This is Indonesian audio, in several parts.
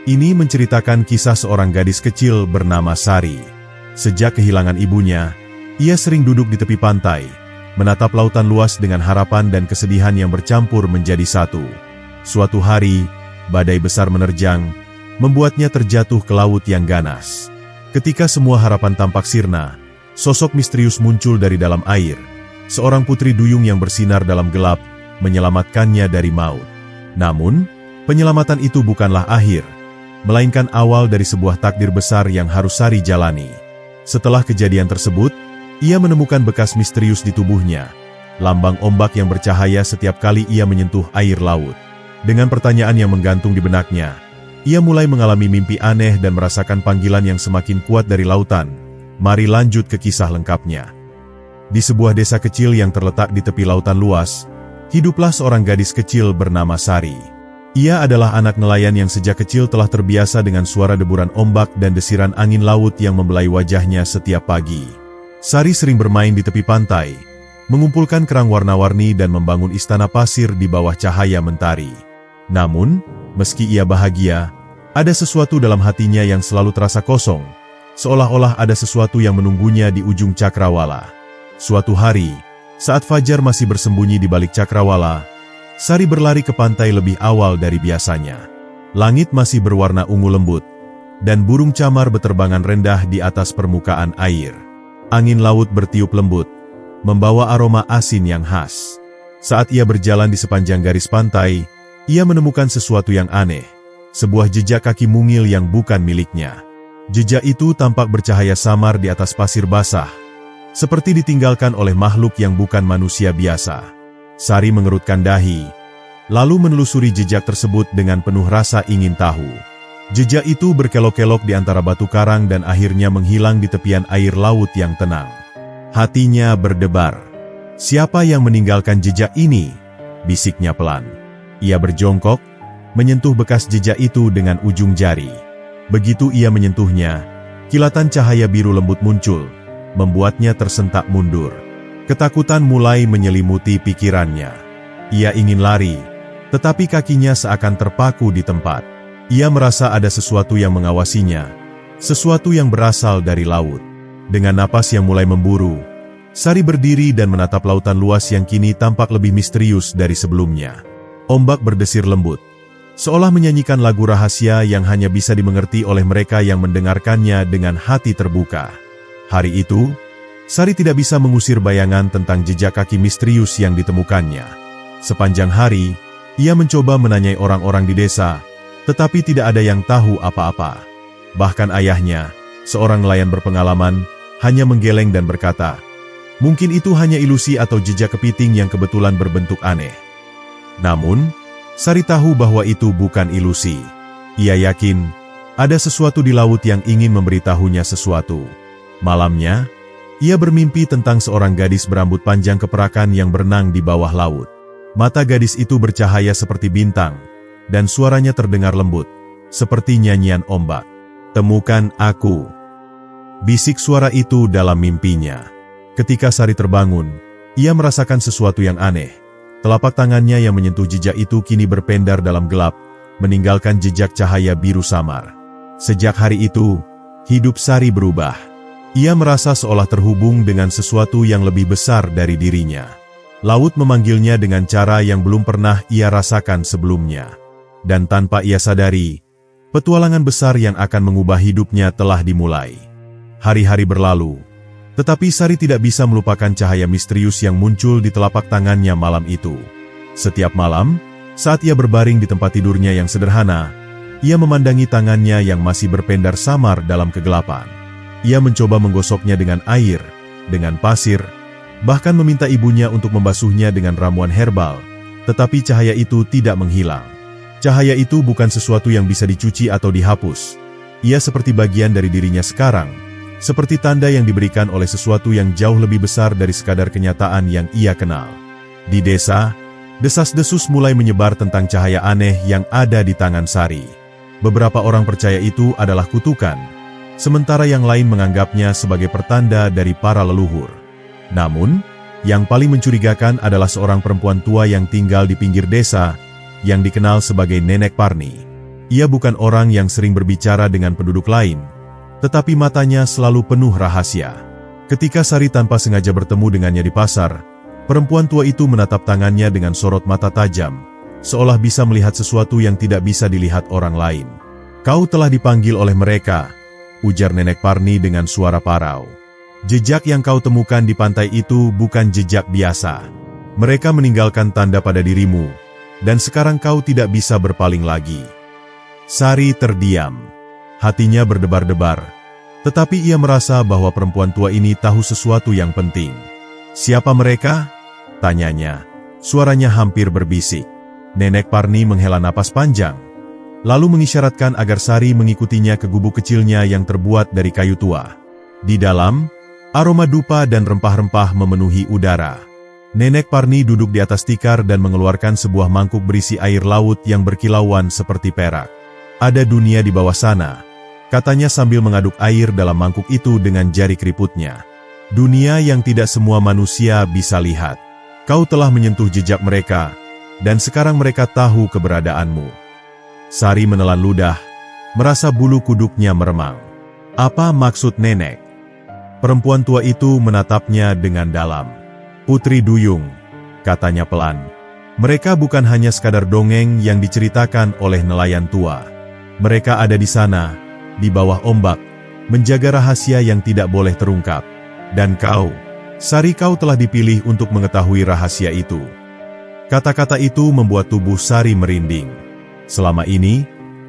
Ini menceritakan kisah seorang gadis kecil bernama Sari. Sejak kehilangan ibunya, ia sering duduk di tepi pantai, menatap lautan luas dengan harapan dan kesedihan yang bercampur menjadi satu. Suatu hari, badai besar menerjang, membuatnya terjatuh ke laut yang ganas. Ketika semua harapan tampak sirna, sosok misterius muncul dari dalam air. Seorang putri duyung yang bersinar dalam gelap, menyelamatkannya dari maut. Namun, penyelamatan itu bukanlah akhir, melainkan awal dari sebuah takdir besar yang harus Sari jalani. Setelah kejadian tersebut, ia menemukan bekas misterius di tubuhnya, lambang ombak yang bercahaya setiap kali ia menyentuh air laut. Dengan pertanyaan yang menggantung di benaknya, ia mulai mengalami mimpi aneh dan merasakan panggilan yang semakin kuat dari lautan. Mari lanjut ke kisah lengkapnya. Di sebuah desa kecil yang terletak di tepi lautan luas, hiduplah seorang gadis kecil bernama Sari. Ia adalah anak nelayan yang sejak kecil telah terbiasa dengan suara deburan ombak dan desiran angin laut yang membelai wajahnya setiap pagi. Sari sering bermain di tepi pantai, mengumpulkan kerang warna-warni dan membangun istana pasir di bawah cahaya mentari. Namun, meski ia bahagia, ada sesuatu dalam hatinya yang selalu terasa kosong, seolah-olah ada sesuatu yang menunggunya di ujung cakrawala. Suatu hari, saat Fajar masih bersembunyi di balik cakrawala, Sari berlari ke pantai lebih awal dari biasanya. Langit masih berwarna ungu lembut, dan burung camar beterbangan rendah di atas permukaan air. Angin laut bertiup lembut, membawa aroma asin yang khas. Saat ia berjalan di sepanjang garis pantai, ia menemukan sesuatu yang aneh, sebuah jejak kaki mungil yang bukan miliknya. Jejak itu tampak bercahaya samar di atas pasir basah, seperti ditinggalkan oleh makhluk yang bukan manusia biasa. Sari mengerutkan dahi, lalu menelusuri jejak tersebut dengan penuh rasa ingin tahu. Jejak itu berkelok-kelok di antara batu karang dan akhirnya menghilang di tepian air laut yang tenang. Hatinya berdebar. Siapa yang meninggalkan jejak ini? Bisiknya pelan. Ia berjongkok, menyentuh bekas jejak itu dengan ujung jari. Begitu ia menyentuhnya, kilatan cahaya biru lembut muncul, membuatnya tersentak mundur. Ketakutan mulai menyelimuti pikirannya. Ia ingin lari, tetapi kakinya seakan terpaku di tempat. Ia merasa ada sesuatu yang mengawasinya, sesuatu yang berasal dari laut. Dengan napas yang mulai memburu, Sari berdiri dan menatap lautan luas yang kini tampak lebih misterius dari sebelumnya. Ombak berdesir lembut, seolah menyanyikan lagu rahasia yang hanya bisa dimengerti oleh mereka yang mendengarkannya dengan hati terbuka. Hari itu, Sari tidak bisa mengusir bayangan tentang jejak kaki misterius yang ditemukannya. Sepanjang hari, ia mencoba menanyai orang-orang di desa, tetapi tidak ada yang tahu apa-apa. Bahkan ayahnya, seorang nelayan berpengalaman, hanya menggeleng dan berkata, mungkin itu hanya ilusi atau jejak kepiting yang kebetulan berbentuk aneh. Namun, Sari tahu bahwa itu bukan ilusi. Ia yakin, ada sesuatu di laut yang ingin memberitahunya sesuatu. Malamnya, ia bermimpi tentang seorang gadis berambut panjang keperakan yang berenang di bawah laut. Mata gadis itu bercahaya seperti bintang, dan suaranya terdengar lembut, seperti nyanyian ombak. Temukan aku, bisik suara itu dalam mimpinya. Ketika Sari terbangun, ia merasakan sesuatu yang aneh. Telapak tangannya yang menyentuh jejak itu kini berpendar dalam gelap, meninggalkan jejak cahaya biru samar. Sejak hari itu, hidup Sari berubah. Ia merasa seolah terhubung dengan sesuatu yang lebih besar dari dirinya. Laut memanggilnya dengan cara yang belum pernah ia rasakan sebelumnya. Dan tanpa ia sadari, petualangan besar yang akan mengubah hidupnya telah dimulai. Hari-hari berlalu, tetapi Sari tidak bisa melupakan cahaya misterius yang muncul di telapak tangannya malam itu. Setiap malam, saat ia berbaring di tempat tidurnya yang sederhana, ia memandangi tangannya yang masih berpendar samar dalam kegelapan. Ia mencoba menggosoknya dengan air, dengan pasir, bahkan meminta ibunya untuk membasuhnya dengan ramuan herbal, tetapi cahaya itu tidak menghilang. Cahaya itu bukan sesuatu yang bisa dicuci atau dihapus. Ia seperti bagian dari dirinya sekarang, seperti tanda yang diberikan oleh sesuatu yang jauh lebih besar dari sekadar kenyataan yang ia kenal. Di desa, desas-desus mulai menyebar tentang cahaya aneh yang ada di tangan Sari. Beberapa orang percaya itu adalah kutukan, sementara yang lain menganggapnya sebagai pertanda dari para leluhur. Namun, yang paling mencurigakan adalah seorang perempuan tua yang tinggal di pinggir desa, yang dikenal sebagai Nenek Parni. Ia bukan orang yang sering berbicara dengan penduduk lain, tetapi matanya selalu penuh rahasia. Ketika Sari tanpa sengaja bertemu dengannya di pasar, perempuan tua itu menatap tangannya dengan sorot mata tajam, seolah bisa melihat sesuatu yang tidak bisa dilihat orang lain. "Kau telah dipanggil oleh mereka," ujar Nenek Parni dengan suara parau. "Jejak yang kau temukan di pantai itu bukan jejak biasa. Mereka meninggalkan tanda pada dirimu, dan sekarang kau tidak bisa berpaling lagi." Sari terdiam. Hatinya berdebar-debar, tetapi ia merasa bahwa perempuan tua ini tahu sesuatu yang penting. "Siapa mereka?" tanyanya. Suaranya hampir berbisik. Nenek Parni menghela napas panjang, lalu mengisyaratkan agar Sari mengikutinya ke gubuk kecilnya yang terbuat dari kayu tua. Di dalam, aroma dupa dan rempah-rempah memenuhi udara. Nenek Parni duduk di atas tikar dan mengeluarkan sebuah mangkuk berisi air laut yang berkilauan seperti perak. "Ada dunia di bawah sana," katanya sambil mengaduk air dalam mangkuk itu dengan jari keriputnya. "Dunia yang tidak semua manusia bisa lihat. Kau telah menyentuh jejak mereka, dan sekarang mereka tahu keberadaanmu." Sari menelan ludah, merasa bulu kuduknya meremang. Apa maksud nenek? Perempuan tua itu menatapnya dengan dalam. "Putri Duyung," katanya pelan. "Mereka bukan hanya sekadar dongeng yang diceritakan oleh nelayan tua. Mereka ada di sana, di bawah ombak, menjaga rahasia yang tidak boleh terungkap. Dan kau, Sari, kau telah dipilih untuk mengetahui rahasia itu." Kata-kata itu membuat tubuh Sari merinding. Selama ini,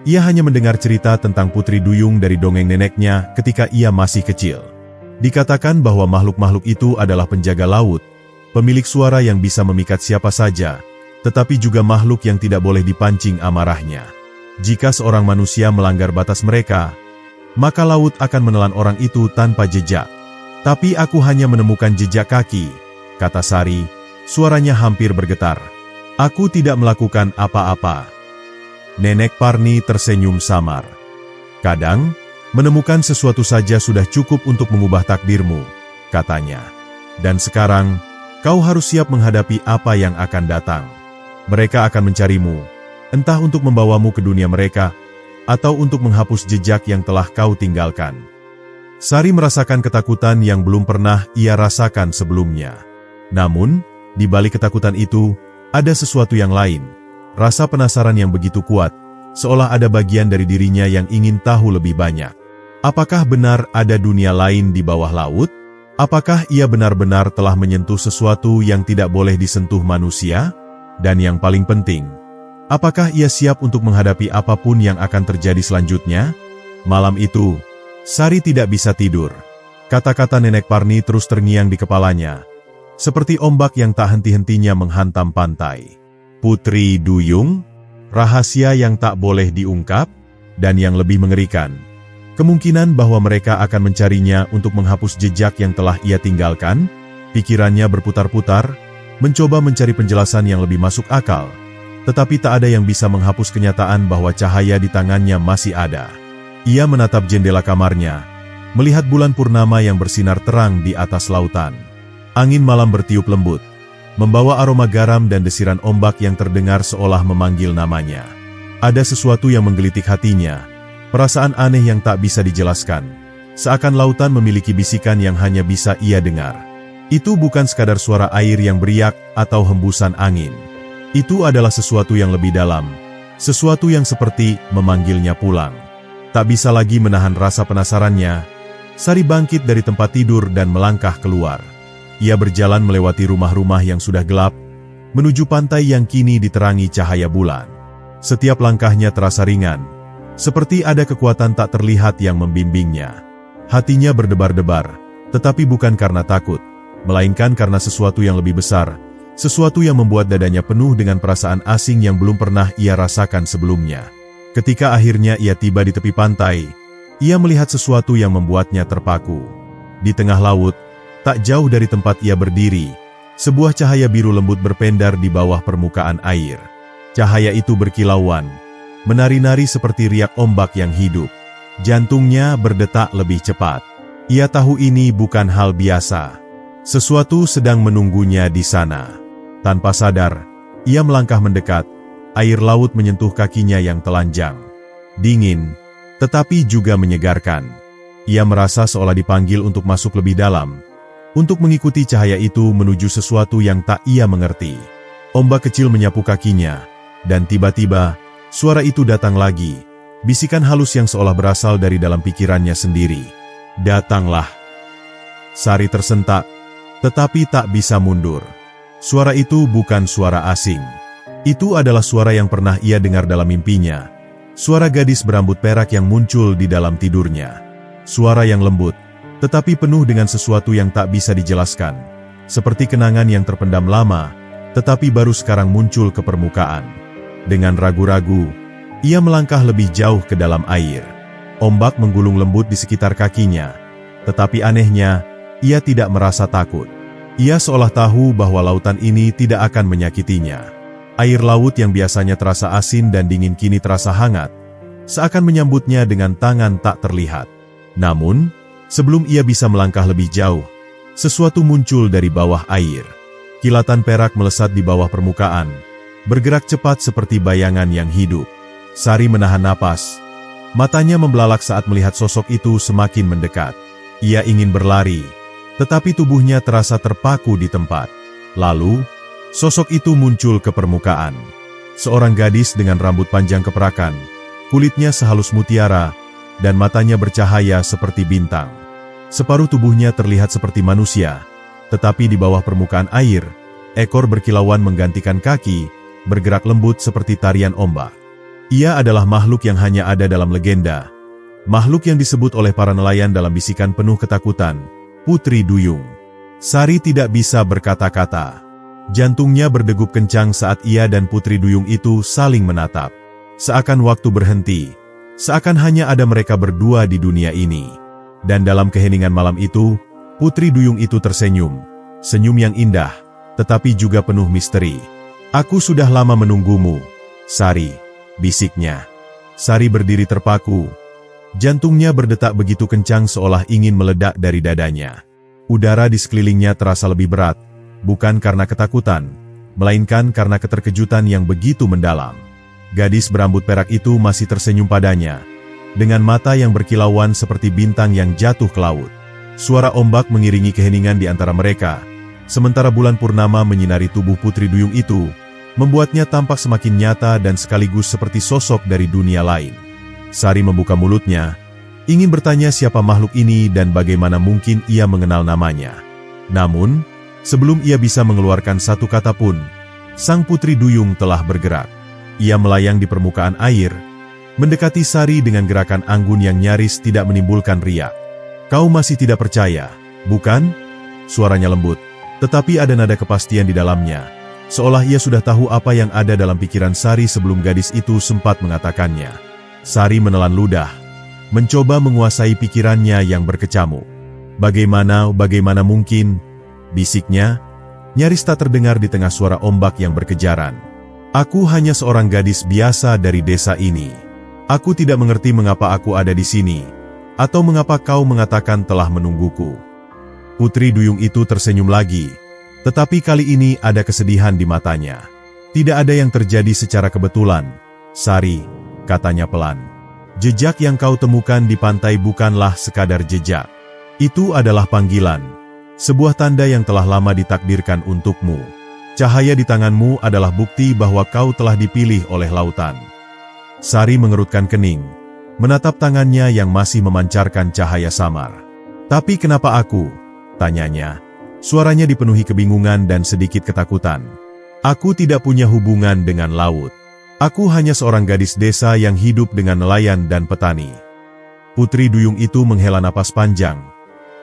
ia hanya mendengar cerita tentang Putri Duyung dari dongeng neneknya ketika ia masih kecil. Dikatakan bahwa makhluk-makhluk itu adalah penjaga laut, pemilik suara yang bisa memikat siapa saja, tetapi juga makhluk yang tidak boleh dipancing amarahnya. Jika seorang manusia melanggar batas mereka, maka laut akan menelan orang itu tanpa jejak. "Tapi aku hanya menemukan jejak kaki," kata Sari, suaranya hampir bergetar. "Aku tidak melakukan apa-apa." Nenek Parni tersenyum samar. "Kadang, menemukan sesuatu saja sudah cukup untuk mengubah takdirmu," katanya. "Dan sekarang, kau harus siap menghadapi apa yang akan datang. Mereka akan mencarimu, entah untuk membawamu ke dunia mereka, atau untuk menghapus jejak yang telah kau tinggalkan." Sari merasakan ketakutan yang belum pernah ia rasakan sebelumnya. Namun, di balik ketakutan itu, ada sesuatu yang lain. Rasa penasaran yang begitu kuat, seolah ada bagian dari dirinya yang ingin tahu lebih banyak. Apakah benar ada dunia lain di bawah laut? Apakah ia benar-benar telah menyentuh sesuatu yang tidak boleh disentuh manusia? Dan yang paling penting, apakah ia siap untuk menghadapi apapun yang akan terjadi selanjutnya? Malam itu, Sari tidak bisa tidur. Kata-kata Nenek Parni terus terngiang di kepalanya, seperti ombak yang tak henti-hentinya menghantam pantai. Putri Duyung, rahasia yang tak boleh diungkap, dan yang lebih mengerikan, kemungkinan bahwa mereka akan mencarinya untuk menghapus jejak yang telah ia tinggalkan. Pikirannya berputar-putar, mencoba mencari penjelasan yang lebih masuk akal. Tetapi tak ada yang bisa menghapus kenyataan bahwa cahaya di tangannya masih ada. Ia menatap jendela kamarnya, melihat bulan purnama yang bersinar terang di atas lautan. Angin malam bertiup lembut, membawa aroma garam dan desiran ombak yang terdengar seolah memanggil namanya. Ada sesuatu yang menggelitik hatinya, perasaan aneh yang tak bisa dijelaskan, seakan lautan memiliki bisikan yang hanya bisa ia dengar. Itu bukan sekadar suara air yang beriak atau hembusan angin. Itu adalah sesuatu yang lebih dalam, sesuatu yang seperti memanggilnya pulang. Tak bisa lagi menahan rasa penasarannya, Sari bangkit dari tempat tidur dan melangkah keluar. Ia berjalan melewati rumah-rumah yang sudah gelap, menuju pantai yang kini diterangi cahaya bulan. Setiap langkahnya terasa ringan, seperti ada kekuatan tak terlihat yang membimbingnya. Hatinya berdebar-debar, tetapi bukan karena takut, melainkan karena sesuatu yang lebih besar, sesuatu yang membuat dadanya penuh dengan perasaan asing yang belum pernah ia rasakan sebelumnya. Ketika akhirnya ia tiba di tepi pantai, ia melihat sesuatu yang membuatnya terpaku. Di tengah laut, tak jauh dari tempat ia berdiri, sebuah cahaya biru lembut berpendar di bawah permukaan air. Cahaya itu berkilauan, menari-nari seperti riak ombak yang hidup. Jantungnya berdetak lebih cepat. Ia tahu ini bukan hal biasa. Sesuatu sedang menunggunya di sana. Tanpa sadar, ia melangkah mendekat. Air laut menyentuh kakinya yang telanjang. dingin, tetapi juga menyegarkan. Ia merasa seolah dipanggil untuk masuk lebih dalam, untuk mengikuti cahaya itu menuju sesuatu yang tak ia mengerti. Ombak kecil menyapu kakinya, dan tiba-tiba, suara itu datang lagi, bisikan halus yang seolah berasal dari dalam pikirannya sendiri. Datanglah. Sari tersentak, tetapi tak bisa mundur. Suara itu bukan suara asing. Itu adalah suara yang pernah ia dengar dalam mimpinya. Suara gadis berambut perak yang muncul di dalam tidurnya. Suara yang lembut, tetapi penuh dengan sesuatu yang tak bisa dijelaskan. Seperti kenangan yang terpendam lama, tetapi baru sekarang muncul ke permukaan. Dengan ragu-ragu, ia melangkah lebih jauh ke dalam air. Ombak menggulung lembut di sekitar kakinya. Tetapi anehnya, ia tidak merasa takut. Ia seolah tahu bahwa lautan ini tidak akan menyakitinya. Air laut yang biasanya terasa asin dan dingin kini terasa hangat, seakan menyambutnya dengan tangan tak terlihat. Namun, sebelum ia bisa melangkah lebih jauh, sesuatu muncul dari bawah air. Kilatan perak melesat di bawah permukaan, bergerak cepat seperti bayangan yang hidup. Sari menahan napas. Matanya membelalak saat melihat sosok itu semakin mendekat. Ia ingin berlari, tetapi tubuhnya terasa terpaku di tempat. Lalu, sosok itu muncul ke permukaan. Seorang gadis dengan rambut panjang keperakan, kulitnya sehalus mutiara, dan matanya bercahaya seperti bintang. Separuh tubuhnya terlihat seperti manusia, tetapi di bawah permukaan air, ekor berkilauan menggantikan kaki, bergerak lembut seperti tarian ombak. Ia adalah makhluk yang hanya ada dalam legenda. Makhluk yang disebut oleh para nelayan dalam bisikan penuh ketakutan, Putri Duyung. Sari tidak bisa berkata-kata. Jantungnya berdegup kencang saat ia dan Putri Duyung itu saling menatap. Seakan waktu berhenti. Seakan hanya ada mereka berdua di dunia ini. Dan dalam keheningan malam itu, Putri Duyung itu tersenyum. Senyum yang indah, tetapi juga penuh misteri. "Aku sudah lama menunggumu, Sari," bisiknya. Sari berdiri terpaku. Jantungnya berdetak begitu kencang seolah ingin meledak dari dadanya. Udara di sekelilingnya terasa lebih berat, bukan karena ketakutan, melainkan karena keterkejutan yang begitu mendalam. Gadis berambut perak itu masih tersenyum padanya, dengan mata yang berkilauan seperti bintang yang jatuh ke laut. Suara ombak mengiringi keheningan di antara mereka, sementara bulan purnama menyinari tubuh Putri Duyung itu, membuatnya tampak semakin nyata dan sekaligus seperti sosok dari dunia lain. Sari membuka mulutnya, ingin bertanya siapa makhluk ini dan bagaimana mungkin ia mengenal namanya. Namun, sebelum ia bisa mengeluarkan satu kata pun, sang Putri Duyung telah bergerak. Ia melayang di permukaan air, mendekati Sari dengan gerakan anggun yang nyaris tidak menimbulkan riak. "Kau masih tidak percaya, bukan?" Suaranya lembut, tetapi ada nada kepastian di dalamnya, seolah ia sudah tahu apa yang ada dalam pikiran Sari sebelum gadis itu sempat mengatakannya. Sari menelan ludah, mencoba menguasai pikirannya yang berkecamuk. Bagaimana mungkin?" bisiknya, nyaris tak terdengar di tengah suara ombak yang berkejaran. "Aku hanya seorang gadis biasa dari desa ini. Aku tidak mengerti mengapa aku ada di sini, atau mengapa kau mengatakan telah menungguku." Putri Duyung itu tersenyum lagi, tetapi kali ini ada kesedihan di matanya. "Tidak ada yang terjadi secara kebetulan, Sari," katanya pelan. "Jejak yang kau temukan di pantai bukanlah sekadar jejak. Itu adalah panggilan, sebuah tanda yang telah lama ditakdirkan untukmu. Cahaya di tanganmu adalah bukti bahwa kau telah dipilih oleh lautan." Sari mengerutkan kening, menatap tangannya yang masih memancarkan cahaya samar. "Tapi kenapa aku?" tanyanya. Suaranya dipenuhi kebingungan dan sedikit ketakutan. "Aku tidak punya hubungan dengan laut. Aku hanya seorang gadis desa yang hidup dengan nelayan dan petani." Putri Duyung itu menghela napas panjang,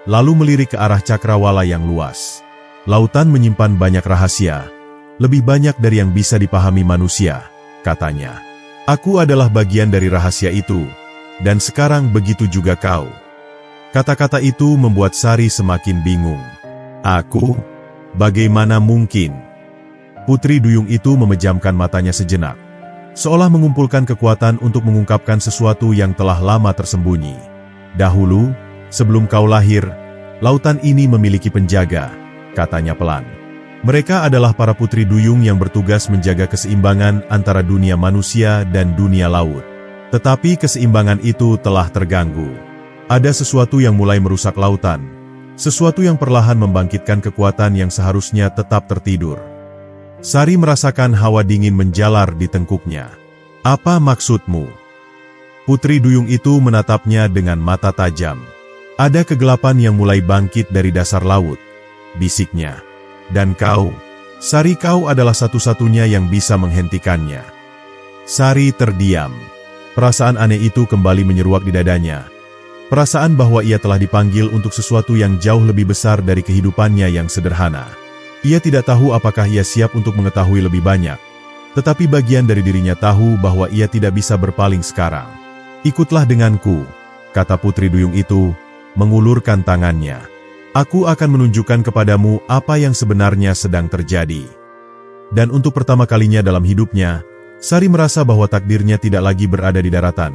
lalu melirik ke arah cakrawala yang luas. "Lautan menyimpan banyak rahasia, lebih banyak dari yang bisa dipahami manusia," katanya. "Aku adalah bagian dari rahasia itu, dan sekarang begitu juga kau." Kata-kata itu membuat Sari semakin bingung. "Aku? Bagaimana mungkin?" Putri Duyung itu memejamkan matanya sejenak, seolah mengumpulkan kekuatan untuk mengungkapkan sesuatu yang telah lama tersembunyi. "Dahulu, sebelum kau lahir, lautan ini memiliki penjaga," katanya pelan. "Mereka adalah para Putri Duyung yang bertugas menjaga keseimbangan antara dunia manusia dan dunia laut. Tetapi keseimbangan itu telah terganggu. Ada sesuatu yang mulai merusak lautan, sesuatu yang perlahan membangkitkan kekuatan yang seharusnya tetap tertidur. Sari merasakan hawa dingin menjalar di tengkuknya. Apa maksudmu? Putri Duyung itu menatapnya dengan mata tajam. Ada kegelapan yang mulai bangkit dari dasar laut, bisiknya. Dan kau, Sari, kau adalah satu-satunya yang bisa menghentikannya. Sari terdiam. Perasaan aneh itu kembali menyeruak di dadanya. Perasaan bahwa ia telah dipanggil untuk sesuatu yang jauh lebih besar dari kehidupannya yang sederhana. Ia tidak tahu apakah ia siap untuk mengetahui lebih banyak. Tetapi bagian dari dirinya tahu bahwa ia tidak bisa berpaling sekarang. Ikutlah denganku, kata Putri Duyung itu, mengulurkan tangannya. Aku akan menunjukkan kepadamu apa yang sebenarnya sedang terjadi. Dan untuk pertama kalinya dalam hidupnya, Sari merasa bahwa takdirnya tidak lagi berada di daratan,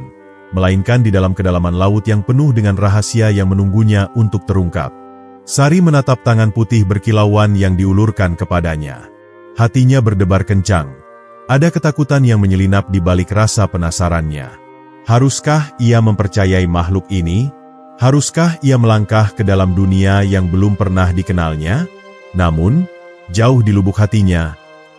melainkan di dalam kedalaman laut yang penuh dengan rahasia yang menunggunya untuk terungkap. Sari menatap tangan putih berkilauan yang diulurkan kepadanya. Hatinya berdebar kencang. Ada ketakutan yang menyelinap di balik rasa penasarannya. Haruskah ia mempercayai makhluk ini? Haruskah ia melangkah ke dalam dunia yang belum pernah dikenalnya? Namun, jauh di lubuk hatinya,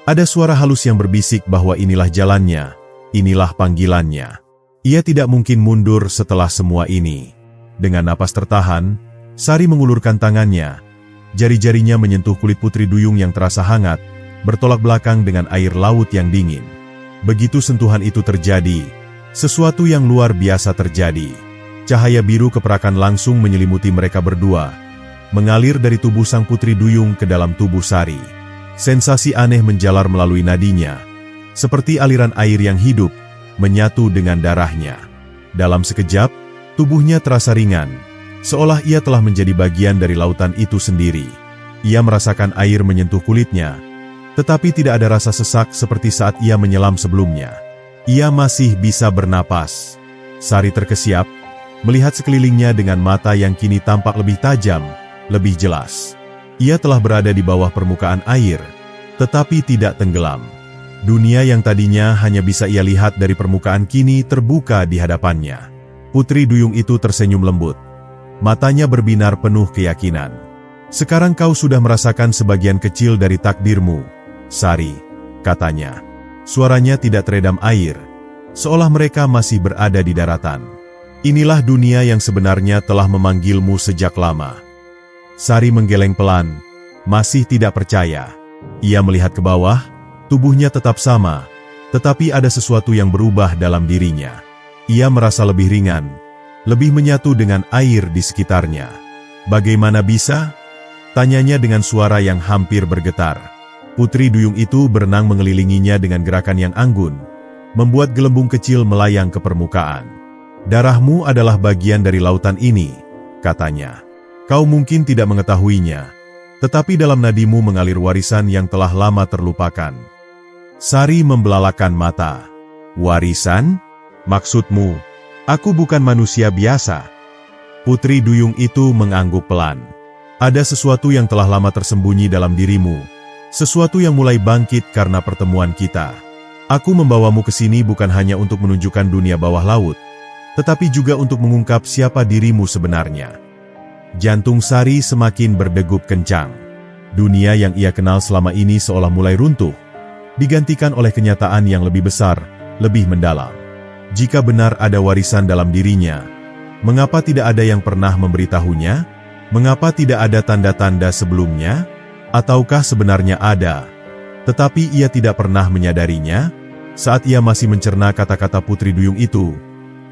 ada suara halus yang berbisik bahwa inilah jalannya, inilah panggilannya. Ia tidak mungkin mundur setelah semua ini. Dengan napas tertahan, Sari mengulurkan tangannya. Jari-jarinya menyentuh kulit Putri Duyung yang terasa hangat, bertolak belakang dengan air laut yang dingin. Begitu sentuhan itu terjadi, sesuatu yang luar biasa terjadi. Cahaya biru keperakan langsung menyelimuti mereka berdua, mengalir dari tubuh sang Putri Duyung ke dalam tubuh Sari. Sensasi aneh menjalar melalui nadinya, seperti aliran air yang hidup, menyatu dengan darahnya. Dalam sekejap, tubuhnya terasa ringan, seolah ia telah menjadi bagian dari lautan itu sendiri. Ia merasakan air menyentuh kulitnya, tetapi tidak ada rasa sesak seperti saat ia menyelam sebelumnya. Ia masih bisa bernapas. Sari terkesiap, melihat sekelilingnya dengan mata yang kini tampak lebih tajam, lebih jelas. Ia telah berada di bawah permukaan air, tetapi tidak tenggelam. Dunia yang tadinya hanya bisa ia lihat dari permukaan kini terbuka di hadapannya. Putri Duyung itu tersenyum lembut. Matanya berbinar penuh keyakinan. Sekarang kau sudah merasakan sebagian kecil dari takdirmu, Sari, katanya. Suaranya tidak teredam air, seolah mereka masih berada di daratan. Inilah dunia yang sebenarnya telah memanggilmu sejak lama. Sari menggeleng pelan, masih tidak percaya. Ia melihat ke bawah, tubuhnya tetap sama, tetapi ada sesuatu yang berubah dalam dirinya. Ia merasa lebih ringan, lebih menyatu dengan air di sekitarnya. Bagaimana bisa? Tanyanya dengan suara yang hampir bergetar. Putri Duyung itu berenang mengelilinginya dengan gerakan yang anggun, membuat gelembung kecil melayang ke permukaan. Darahmu adalah bagian dari lautan ini, katanya. Kau mungkin tidak mengetahuinya, tetapi dalam nadimu mengalir warisan yang telah lama terlupakan. Sari membelalakan mata. Warisan? Maksudmu, aku bukan manusia biasa? Putri Duyung itu mengangguk pelan. Ada sesuatu yang telah lama tersembunyi dalam dirimu, sesuatu yang mulai bangkit karena pertemuan kita. Aku membawamu ke sini bukan hanya untuk menunjukkan dunia bawah laut, tetapi juga untuk mengungkap siapa dirimu sebenarnya. Jantung Sari semakin berdegup kencang. Dunia yang ia kenal selama ini seolah mulai runtuh, digantikan oleh kenyataan yang lebih besar, lebih mendalam. Jika benar ada warisan dalam dirinya, mengapa tidak ada yang pernah memberitahunya? Mengapa tidak ada tanda-tanda sebelumnya? Ataukah sebenarnya ada, tetapi ia tidak pernah menyadarinya? Saat ia masih mencerna kata-kata Putri Duyung itu,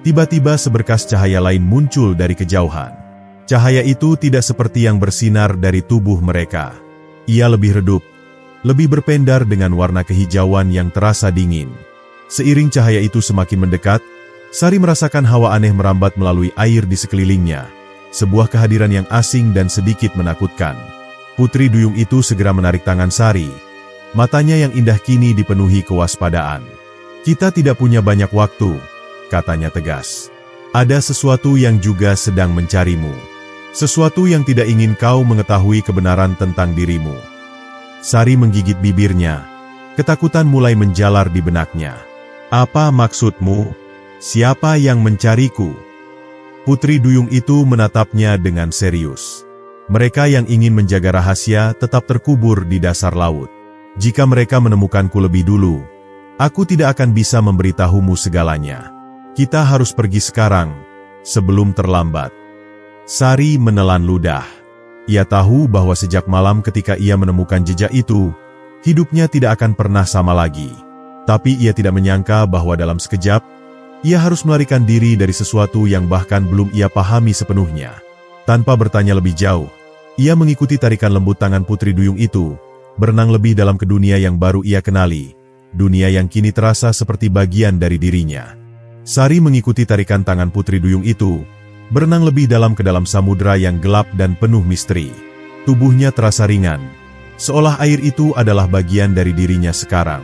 tiba-tiba seberkas cahaya lain muncul dari kejauhan. Cahaya itu tidak seperti yang bersinar dari tubuh mereka. Ia lebih redup, lebih berpendar dengan warna kehijauan yang terasa dingin. Seiring cahaya itu semakin mendekat, Sari merasakan hawa aneh merambat melalui air di sekelilingnya. Sebuah kehadiran yang asing dan sedikit menakutkan. Putri Duyung itu segera menarik tangan Sari. Matanya yang indah kini dipenuhi kewaspadaan. Kita tidak punya banyak waktu, katanya tegas. Ada sesuatu yang juga sedang mencarimu. Sesuatu yang tidak ingin kau mengetahui kebenaran tentang dirimu. Sari menggigit bibirnya. Ketakutan mulai menjalar di benaknya. Apa maksudmu? Siapa yang mencariku? Putri duyung itu menatapnya dengan serius. Mereka yang ingin menjaga rahasia tetap terkubur di dasar laut. Jika mereka menemukanku lebih dulu, aku tidak akan bisa memberitahumu segalanya. Kita harus pergi sekarang, sebelum terlambat. Sari menelan ludah. Ia tahu bahwa sejak malam ketika ia menemukan jejak itu, hidupnya tidak akan pernah sama lagi. Tapi ia tidak menyangka bahwa dalam sekejap, ia harus melarikan diri dari sesuatu yang bahkan belum ia pahami sepenuhnya. Tanpa bertanya lebih jauh, ia mengikuti tarikan lembut tangan putri duyung itu, berenang lebih dalam ke dunia yang baru ia kenali, dunia yang kini terasa seperti bagian dari dirinya. Sari mengikuti tarikan tangan putri duyung itu, berenang lebih dalam ke dalam samudera yang gelap dan penuh misteri. Tubuhnya terasa ringan, seolah air itu adalah bagian dari dirinya sekarang.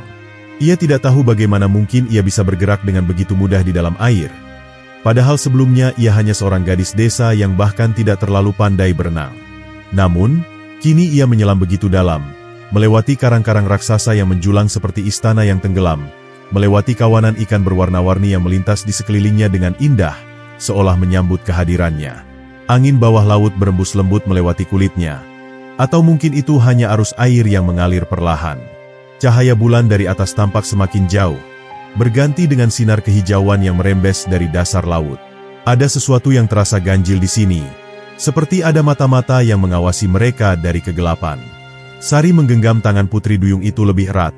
Ia tidak tahu bagaimana mungkin ia bisa bergerak dengan begitu mudah di dalam air. Padahal sebelumnya ia hanya seorang gadis desa yang bahkan tidak terlalu pandai berenang. Namun, kini ia menyelam begitu dalam, melewati karang-karang raksasa yang menjulang seperti istana yang tenggelam, melewati kawanan ikan berwarna-warni yang melintas di sekelilingnya dengan indah, seolah menyambut kehadirannya. Angin bawah laut berembus lembut melewati kulitnya. Atau mungkin itu hanya arus air yang mengalir perlahan. Cahaya bulan dari atas tampak semakin jauh, berganti dengan sinar kehijauan yang merembes dari dasar laut. Ada sesuatu yang terasa ganjil di sini, seperti ada mata-mata yang mengawasi mereka dari kegelapan. Sari menggenggam tangan putri duyung itu lebih erat,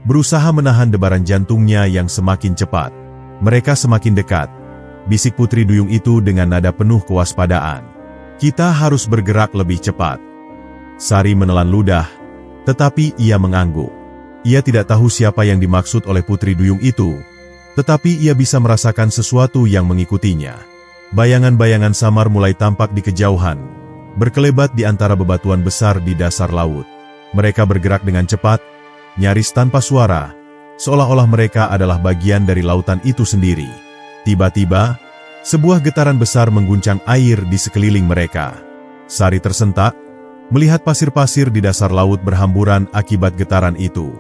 berusaha menahan debaran jantungnya yang semakin cepat. Mereka semakin dekat. Bisik putri duyung itu dengan nada penuh kewaspadaan. Kita harus bergerak lebih cepat. Sari menelan ludah, tetapi ia mengangguk. Ia tidak tahu siapa yang dimaksud oleh putri duyung itu, tetapi ia bisa merasakan sesuatu yang mengikutinya. Bayangan-bayangan samar mulai tampak di kejauhan, berkelebat di antara bebatuan besar di dasar laut. Mereka bergerak dengan cepat, nyaris tanpa suara, seolah-olah mereka adalah bagian dari lautan itu sendiri. Tiba-tiba, sebuah getaran besar mengguncang air di sekeliling mereka. Sari tersentak, melihat pasir-pasir di dasar laut berhamburan akibat getaran itu.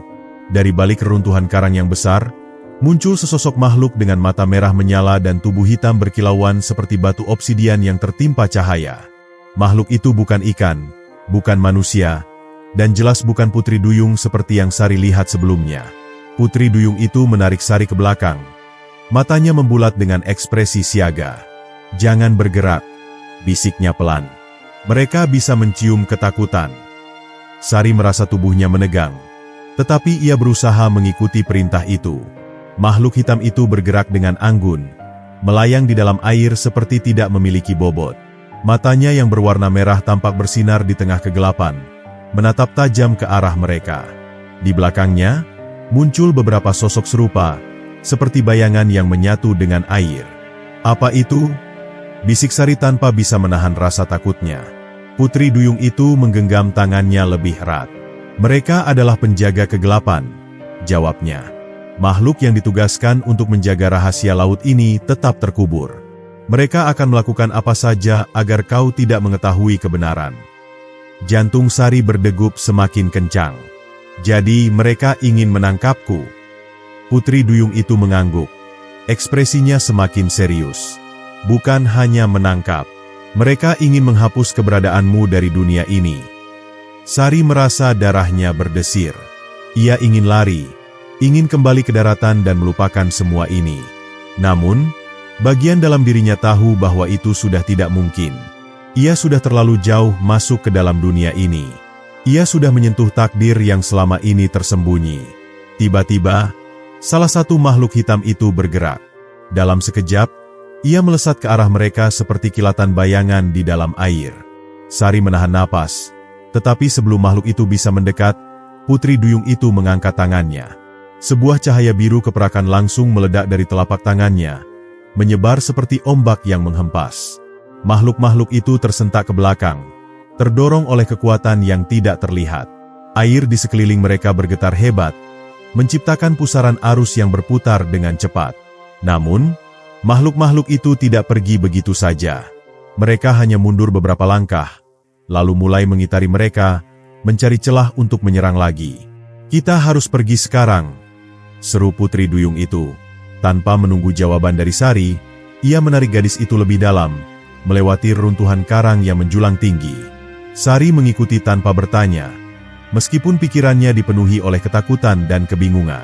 Dari balik reruntuhan karang yang besar, muncul sesosok makhluk dengan mata merah menyala dan tubuh hitam berkilauan seperti batu obsidian yang tertimpa cahaya. Makhluk itu bukan ikan, bukan manusia, dan jelas bukan putri duyung seperti yang Sari lihat sebelumnya. Putri duyung itu menarik Sari ke belakang. Matanya membulat dengan ekspresi siaga. "Jangan bergerak," bisiknya pelan. "Mereka bisa mencium ketakutan." Sari merasa tubuhnya menegang, tetapi ia berusaha mengikuti perintah itu. Makhluk hitam itu bergerak dengan anggun, melayang di dalam air seperti tidak memiliki bobot. Matanya yang berwarna merah tampak bersinar di tengah kegelapan, menatap tajam ke arah mereka. Di belakangnya, muncul beberapa sosok serupa, seperti bayangan yang menyatu dengan air. "Apa itu?" bisik Sari tanpa bisa menahan rasa takutnya. Putri duyung itu menggenggam tangannya lebih erat. "Mereka adalah penjaga kegelapan," jawabnya. "Makhluk yang ditugaskan untuk menjaga rahasia laut ini tetap terkubur. Mereka akan melakukan apa saja agar kau tidak mengetahui kebenaran." Jantung Sari berdegup semakin kencang. "Jadi mereka ingin menangkapku?" Putri duyung itu mengangguk. Ekspresinya semakin serius. "Bukan hanya menangkap. Mereka ingin menghapus keberadaanmu dari dunia ini." Sari merasa darahnya berdesir. Ia ingin lari, ingin kembali ke daratan dan melupakan semua ini. Namun, bagian dalam dirinya tahu bahwa itu sudah tidak mungkin. Ia sudah terlalu jauh masuk ke dalam dunia ini. Ia sudah menyentuh takdir yang selama ini tersembunyi. Tiba-tiba, salah satu makhluk hitam itu bergerak. Dalam sekejap, ia melesat ke arah mereka seperti kilatan bayangan di dalam air. Sari menahan napas, tetapi sebelum makhluk itu bisa mendekat, putri duyung itu mengangkat tangannya. Sebuah cahaya biru keperakan langsung meledak dari telapak tangannya, menyebar seperti ombak yang menghempas. Makhluk-makhluk itu tersentak ke belakang, terdorong oleh kekuatan yang tidak terlihat. Air di sekeliling mereka bergetar hebat, menciptakan pusaran arus yang berputar dengan cepat. Namun, makhluk-makhluk itu tidak pergi begitu saja. Mereka hanya mundur beberapa langkah, lalu mulai mengitari mereka, mencari celah untuk menyerang lagi. "Kita harus pergi sekarang," seru putri duyung itu. Tanpa menunggu jawaban dari Sari, ia menarik gadis itu lebih dalam, melewati reruntuhan karang yang menjulang tinggi. Sari mengikuti tanpa bertanya, meskipun pikirannya dipenuhi oleh ketakutan dan kebingungan.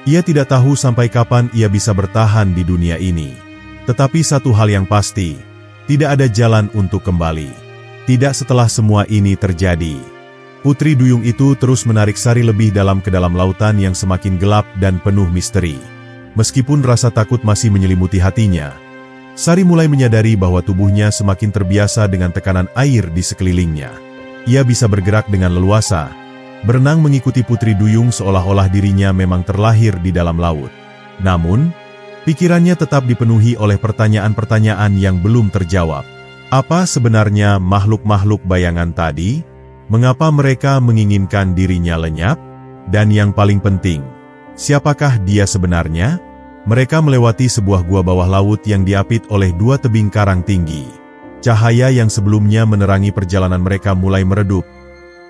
Ia tidak tahu sampai kapan ia bisa bertahan di dunia ini. Tetapi satu hal yang pasti, tidak ada jalan untuk kembali. Tidak setelah semua ini terjadi. Putri Duyung itu terus menarik Sari lebih dalam ke dalam lautan yang semakin gelap dan penuh misteri. Meskipun rasa takut masih menyelimuti hatinya, Sari mulai menyadari bahwa tubuhnya semakin terbiasa dengan tekanan air di sekelilingnya. Ia bisa bergerak dengan leluasa, berenang mengikuti Putri Duyung seolah-olah dirinya memang terlahir di dalam laut. Namun, pikirannya tetap dipenuhi oleh pertanyaan-pertanyaan yang belum terjawab. Apa sebenarnya makhluk-makhluk bayangan tadi? Mengapa mereka menginginkan dirinya lenyap? Dan yang paling penting, siapakah dia sebenarnya? Mereka melewati sebuah gua bawah laut yang diapit oleh dua tebing karang tinggi. Cahaya yang sebelumnya menerangi perjalanan mereka mulai meredup,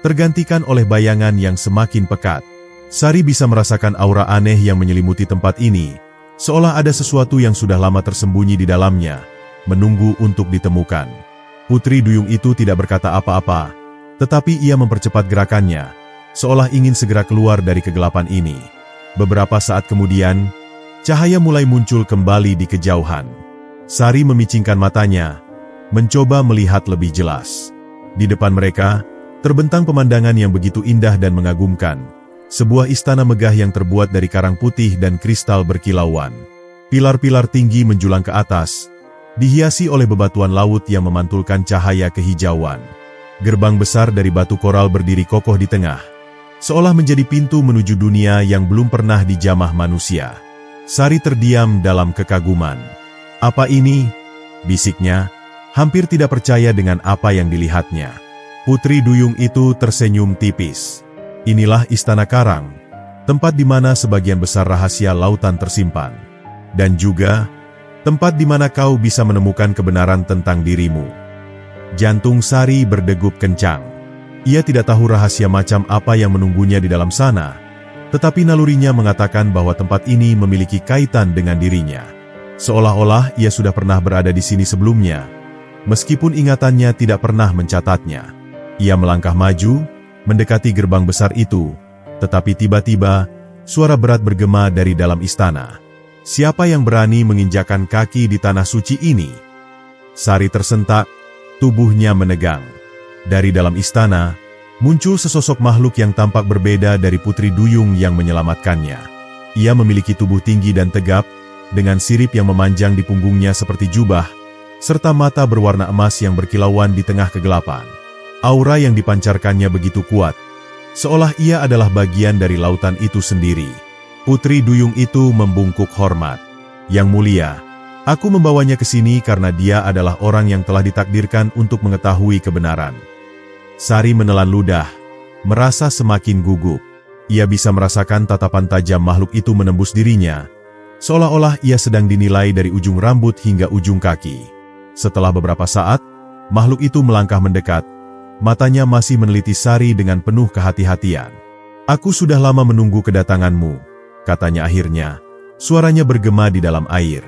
tergantikan oleh bayangan yang semakin pekat. Sari bisa merasakan aura aneh yang menyelimuti tempat ini, seolah ada sesuatu yang sudah lama tersembunyi di dalamnya, menunggu untuk ditemukan. Putri Duyung itu tidak berkata apa-apa, tetapi ia mempercepat gerakannya, seolah ingin segera keluar dari kegelapan ini. Beberapa saat kemudian, cahaya mulai muncul kembali di kejauhan. Sari memicingkan matanya, mencoba melihat lebih jelas. Di depan mereka, terbentang pemandangan yang begitu indah dan mengagumkan. Sebuah istana megah yang terbuat dari karang putih dan kristal berkilauan. Pilar-pilar tinggi menjulang ke atas, dihiasi oleh bebatuan laut yang memantulkan cahaya kehijauan. Gerbang besar dari batu koral berdiri kokoh di tengah, seolah menjadi pintu menuju dunia yang belum pernah dijamah manusia. Sari terdiam dalam kekaguman. "Apa ini?" bisiknya, hampir tidak percaya dengan apa yang dilihatnya. Putri Duyung itu tersenyum tipis. "Inilah istana karang, tempat di mana sebagian besar rahasia lautan tersimpan. Dan juga, tempat di mana kau bisa menemukan kebenaran tentang dirimu." Jantung Sari berdegup kencang. Ia tidak tahu rahasia macam apa yang menunggunya di dalam sana, tetapi nalurinya mengatakan bahwa tempat ini memiliki kaitan dengan dirinya. Seolah-olah ia sudah pernah berada di sini sebelumnya, meskipun ingatannya tidak pernah mencatatnya. Ia melangkah maju, mendekati gerbang besar itu, tetapi tiba-tiba, suara berat bergema dari dalam istana. "Siapa yang berani menginjakan kaki di tanah suci ini?" Sari tersentak, tubuhnya menegang. Dari dalam istana, muncul sesosok makhluk yang tampak berbeda dari Putri Duyung yang menyelamatkannya. Ia memiliki tubuh tinggi dan tegap, dengan sirip yang memanjang di punggungnya seperti jubah, serta mata berwarna emas yang berkilauan di tengah kegelapan. Aura yang dipancarkannya begitu kuat, seolah ia adalah bagian dari lautan itu sendiri. Putri Duyung itu membungkuk hormat. "Yang mulia, aku membawanya ke sini karena dia adalah orang yang telah ditakdirkan untuk mengetahui kebenaran." Sari menelan ludah, merasa semakin gugup. Ia bisa merasakan tatapan tajam makhluk itu menembus dirinya, seolah-olah ia sedang dinilai dari ujung rambut hingga ujung kaki. Setelah beberapa saat, makhluk itu melangkah mendekat, matanya masih meneliti Sari dengan penuh kehati-hatian. "Aku sudah lama menunggu kedatanganmu," katanya akhirnya. Suaranya bergema di dalam air.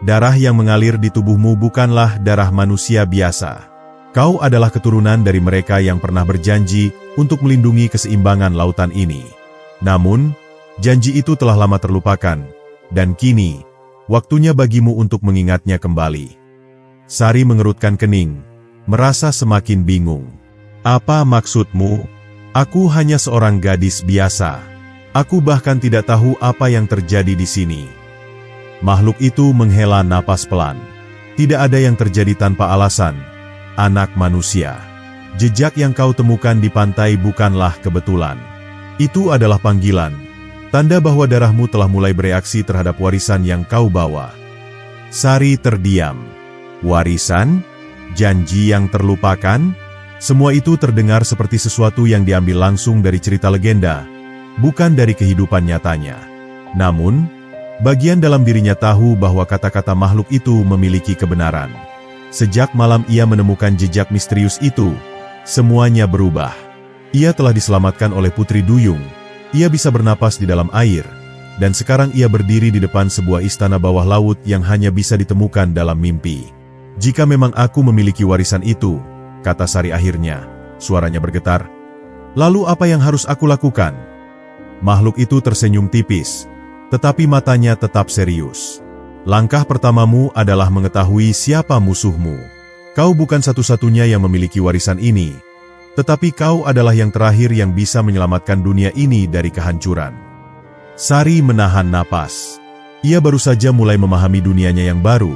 "Darah yang mengalir di tubuhmu bukanlah darah manusia biasa. Kau adalah keturunan dari mereka yang pernah berjanji untuk melindungi keseimbangan lautan ini. Namun, janji itu telah lama terlupakan, dan kini, waktunya bagimu untuk mengingatnya kembali." Sari mengerutkan kening, merasa semakin bingung. "Apa maksudmu? Aku hanya seorang gadis biasa. Aku bahkan tidak tahu apa yang terjadi di sini." Makhluk itu menghela napas pelan. "Tidak ada yang terjadi tanpa alasan, anak manusia. Jejak yang kau temukan di pantai bukanlah kebetulan. Itu adalah panggilan, tanda bahwa darahmu telah mulai bereaksi terhadap warisan yang kau bawa." Sari terdiam. Warisan? Janji yang terlupakan? Semua itu terdengar seperti sesuatu yang diambil langsung dari cerita legenda, bukan dari kehidupan nyatanya. Namun, bagian dalam dirinya tahu bahwa kata-kata makhluk itu memiliki kebenaran. Sejak malam ia menemukan jejak misterius itu, semuanya berubah. Ia telah diselamatkan oleh Putri Duyung, ia bisa bernapas di dalam air, dan sekarang ia berdiri di depan sebuah istana bawah laut yang hanya bisa ditemukan dalam mimpi. "Jika memang aku memiliki warisan itu," kata Sari akhirnya, suaranya bergetar, "lalu apa yang harus aku lakukan?" Makhluk itu tersenyum tipis, tetapi matanya tetap serius. "Langkah pertamamu adalah mengetahui siapa musuhmu. Kau bukan satu-satunya yang memiliki warisan ini, tetapi kau adalah yang terakhir yang bisa menyelamatkan dunia ini dari kehancuran." Sari menahan napas. Ia baru saja mulai memahami dunianya yang baru,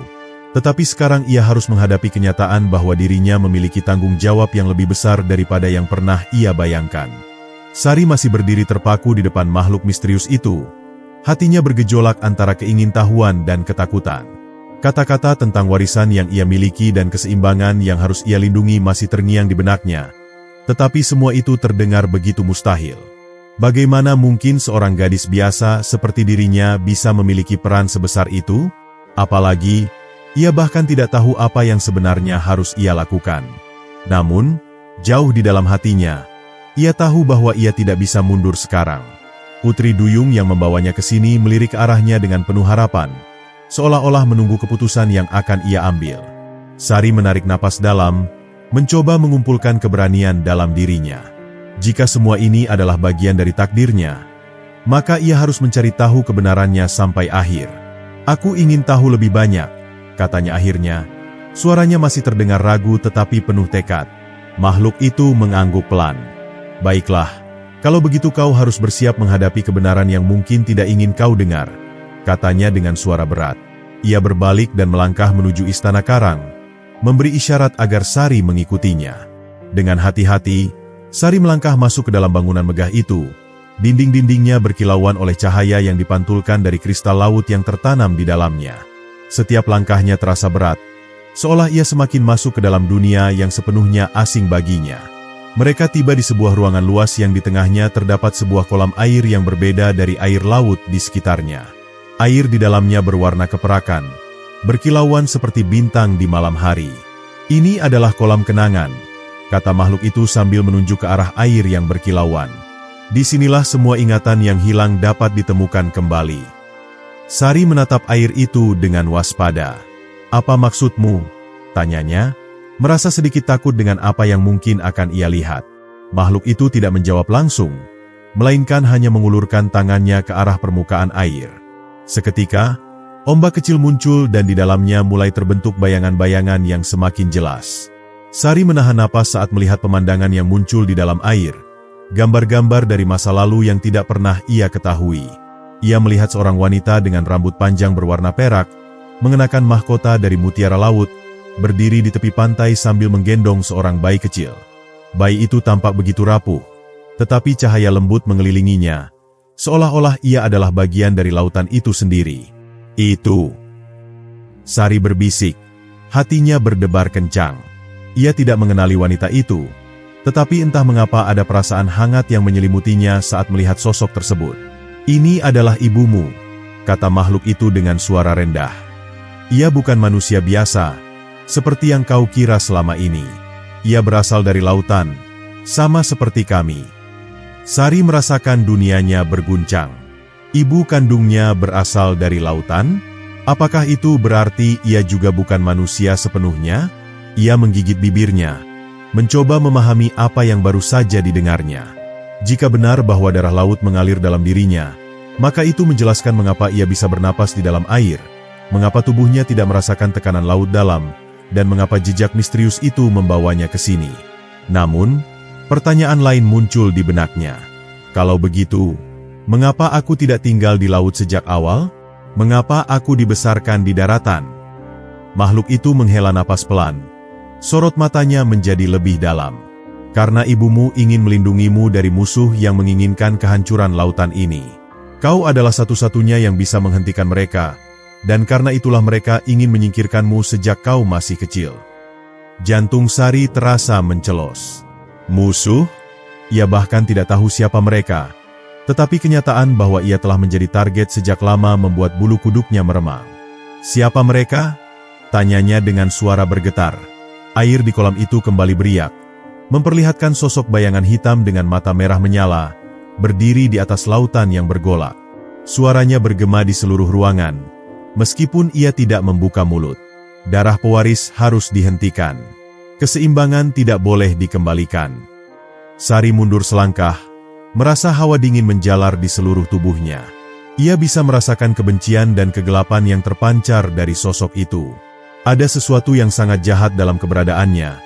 tetapi sekarang ia harus menghadapi kenyataan bahwa dirinya memiliki tanggung jawab yang lebih besar daripada yang pernah ia bayangkan. Sari masih berdiri terpaku di depan makhluk misterius itu. Hatinya bergejolak antara keingintahuan dan ketakutan. Kata-kata tentang warisan yang ia miliki dan keseimbangan yang harus ia lindungi masih terngiang di benaknya. Tetapi semua itu terdengar begitu mustahil. Bagaimana mungkin seorang gadis biasa seperti dirinya bisa memiliki peran sebesar itu? Apalagi, ia bahkan tidak tahu apa yang sebenarnya harus ia lakukan. Namun, jauh di dalam hatinya, ia tahu bahwa ia tidak bisa mundur sekarang. Putri Duyung yang membawanya ke sini melirik ke arahnya dengan penuh harapan, seolah-olah menunggu keputusan yang akan ia ambil. Sari menarik napas dalam, mencoba mengumpulkan keberanian dalam dirinya. Jika semua ini adalah bagian dari takdirnya, maka ia harus mencari tahu kebenarannya sampai akhir. "Aku ingin tahu lebih banyak," katanya akhirnya. Suaranya masih terdengar ragu tetapi penuh tekad. Makhluk itu mengangguk pelan. "Baiklah, kalau begitu kau harus bersiap menghadapi kebenaran yang mungkin tidak ingin kau dengar," katanya dengan suara berat. Ia berbalik dan melangkah menuju istana karang, memberi isyarat agar Sari mengikutinya. Dengan hati-hati, Sari melangkah masuk ke dalam bangunan megah itu. Dinding-dindingnya berkilauan oleh cahaya yang dipantulkan dari kristal laut yang tertanam di dalamnya. Setiap langkahnya terasa berat, seolah ia semakin masuk ke dalam dunia yang sepenuhnya asing baginya. Mereka tiba di sebuah ruangan luas yang di tengahnya terdapat sebuah kolam air yang berbeda dari air laut di sekitarnya. Air di dalamnya berwarna keperakan, berkilauan seperti bintang di malam hari. "Ini adalah kolam kenangan," kata makhluk itu sambil menunjuk ke arah air yang berkilauan. "Disinilah semua ingatan yang hilang dapat ditemukan kembali." Sari menatap air itu dengan waspada. "Apa maksudmu?" tanyanya, merasa sedikit takut dengan apa yang mungkin akan ia lihat. Makhluk itu tidak menjawab langsung, melainkan hanya mengulurkan tangannya ke arah permukaan air. Seketika, ombak kecil muncul dan di dalamnya mulai terbentuk bayangan-bayangan yang semakin jelas. Sari menahan napas saat melihat pemandangan yang muncul di dalam air. Gambar-gambar dari masa lalu yang tidak pernah ia ketahui. Ia melihat seorang wanita dengan rambut panjang berwarna perak, mengenakan mahkota dari mutiara laut, berdiri di tepi pantai sambil menggendong seorang bayi kecil. Bayi itu tampak begitu rapuh, tetapi cahaya lembut mengelilinginya, seolah-olah ia adalah bagian dari lautan itu sendiri. "Itu," Sari berbisik, hatinya berdebar kencang. Ia tidak mengenali wanita itu, tetapi entah mengapa ada perasaan hangat yang menyelimutinya saat melihat sosok tersebut. "Ini adalah ibumu," kata makhluk itu dengan suara rendah. "Ia bukan manusia biasa, seperti yang kau kira selama ini. Ia berasal dari lautan, sama seperti kami." Sari merasakan dunianya berguncang. Ibu kandungnya berasal dari lautan? Apakah itu berarti ia juga bukan manusia sepenuhnya? Ia menggigit bibirnya, mencoba memahami apa yang baru saja didengarnya. Jika benar bahwa darah laut mengalir dalam dirinya, maka itu menjelaskan mengapa ia bisa bernapas di dalam air, mengapa tubuhnya tidak merasakan tekanan laut dalam, dan mengapa jejak misterius itu membawanya ke sini. Namun, pertanyaan lain muncul di benaknya. Kalau begitu, mengapa aku tidak tinggal di laut sejak awal? Mengapa aku dibesarkan di daratan? Makhluk itu menghela napas pelan. Sorot matanya menjadi lebih dalam. "Karena ibumu ingin melindungimu dari musuh yang menginginkan kehancuran lautan ini. Kau adalah satu-satunya yang bisa menghentikan mereka, dan karena itulah mereka ingin menyingkirkanmu sejak kau masih kecil." Jantung Sari terasa mencelos. Musuh? Ia bahkan tidak tahu siapa mereka. Tetapi kenyataan bahwa ia telah menjadi target sejak lama membuat bulu kuduknya meremang. "Siapa mereka?" tanyanya dengan suara bergetar. Air di kolam itu kembali beriak, memperlihatkan sosok bayangan hitam dengan mata merah menyala, berdiri di atas lautan yang bergolak. Suaranya bergema di seluruh ruangan. Meskipun ia tidak membuka mulut. Darah pewaris harus dihentikan. Keseimbangan tidak boleh dikembalikan. Sari mundur selangkah, merasa hawa dingin menjalar di seluruh tubuhnya. Ia bisa merasakan kebencian dan kegelapan yang terpancar dari sosok itu. Ada sesuatu yang sangat jahat dalam keberadaannya.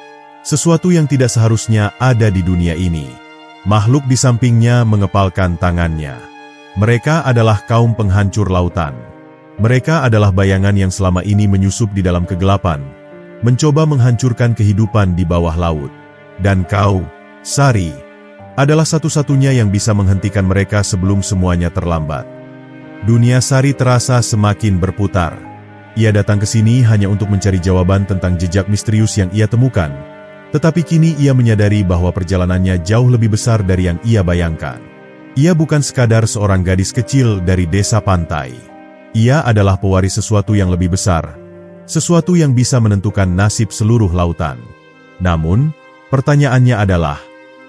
Sesuatu yang tidak seharusnya ada di dunia ini. Makhluk di sampingnya mengepalkan tangannya. Mereka adalah kaum penghancur lautan. Mereka adalah bayangan yang selama ini menyusup di dalam kegelapan, mencoba menghancurkan kehidupan di bawah laut. Dan kau, Sari, adalah satu-satunya yang bisa menghentikan mereka sebelum semuanya terlambat. Dunia Sari terasa semakin berputar. Ia datang ke sini hanya untuk mencari jawaban tentang jejak misterius yang ia temukan. Tetapi kini ia menyadari bahwa perjalanannya jauh lebih besar dari yang ia bayangkan. Ia bukan sekadar seorang gadis kecil dari desa pantai. Ia adalah pewaris sesuatu yang lebih besar. Sesuatu yang bisa menentukan nasib seluruh lautan. Namun, pertanyaannya adalah,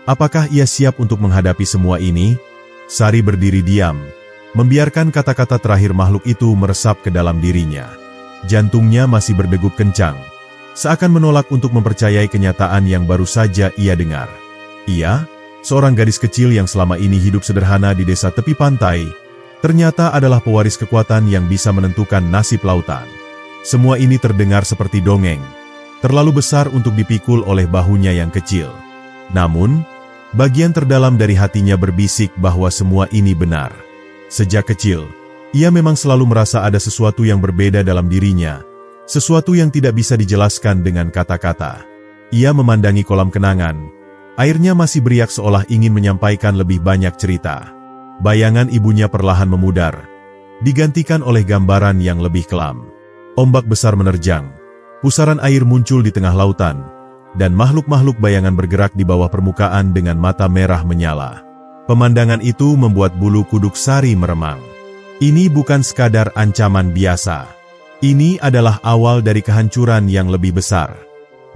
apakah ia siap untuk menghadapi semua ini? Sari berdiri diam, membiarkan kata-kata terakhir makhluk itu meresap ke dalam dirinya. Jantungnya masih berdegup kencang, seakan menolak untuk mempercayai kenyataan yang baru saja ia dengar. Ia, seorang gadis kecil yang selama ini hidup sederhana di desa tepi pantai, ternyata adalah pewaris kekuatan yang bisa menentukan nasib lautan. Semua ini terdengar seperti dongeng, terlalu besar untuk dipikul oleh bahunya yang kecil. Namun, bagian terdalam dari hatinya berbisik bahwa semua ini benar. Sejak kecil, ia memang selalu merasa ada sesuatu yang berbeda dalam dirinya, sesuatu yang tidak bisa dijelaskan dengan kata-kata. Ia memandangi kolam kenangan, airnya masih beriak seolah ingin menyampaikan lebih banyak cerita. Bayangan ibunya perlahan memudar, digantikan oleh gambaran yang lebih kelam. Ombak besar menerjang, pusaran air muncul di tengah lautan, dan makhluk-makhluk bayangan bergerak di bawah permukaan dengan mata merah menyala. Pemandangan itu membuat bulu kuduk Sari meremang. Ini bukan sekadar ancaman biasa. Ini adalah awal dari kehancuran yang lebih besar.